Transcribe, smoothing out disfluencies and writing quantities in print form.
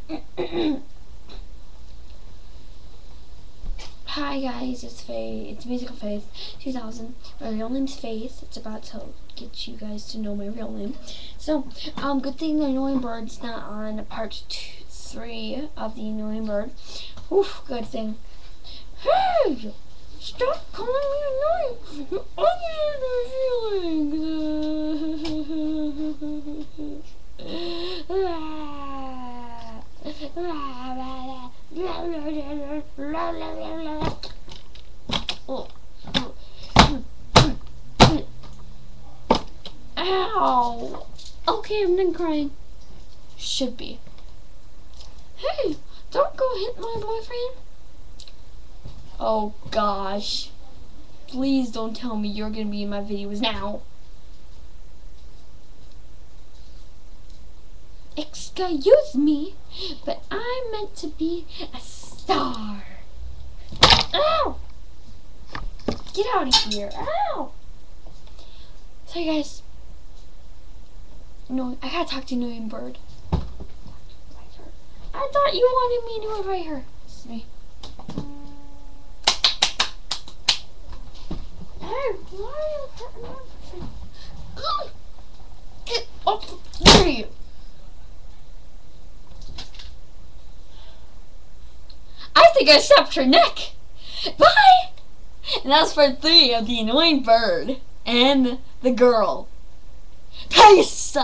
Hi guys, it's Faye. It's Musical Faith 2000. My real name's Faith. It's about to get you guys to know my real name. So, good thing the annoying bird's not on part 3 of the annoying bird. Oof, good thing. Hey! Stop calling me annoying! You're Ow! Okay, I'm done crying. Should be. Hey, don't go hit my boyfriend. Oh gosh. Please don't tell me you're gonna be in my videos now. Excuse me, but I'm meant to be a star. Ow! Get out of here. Ow! Sorry guys. No, I gotta talk to Annoying Bird. I thought you wanted me to invite her. This is me. Hey, why are you hurting my person? Get off me! I think I snapped her neck. Bye! And that's part 3 of the Annoying Bird and the girl. Peace!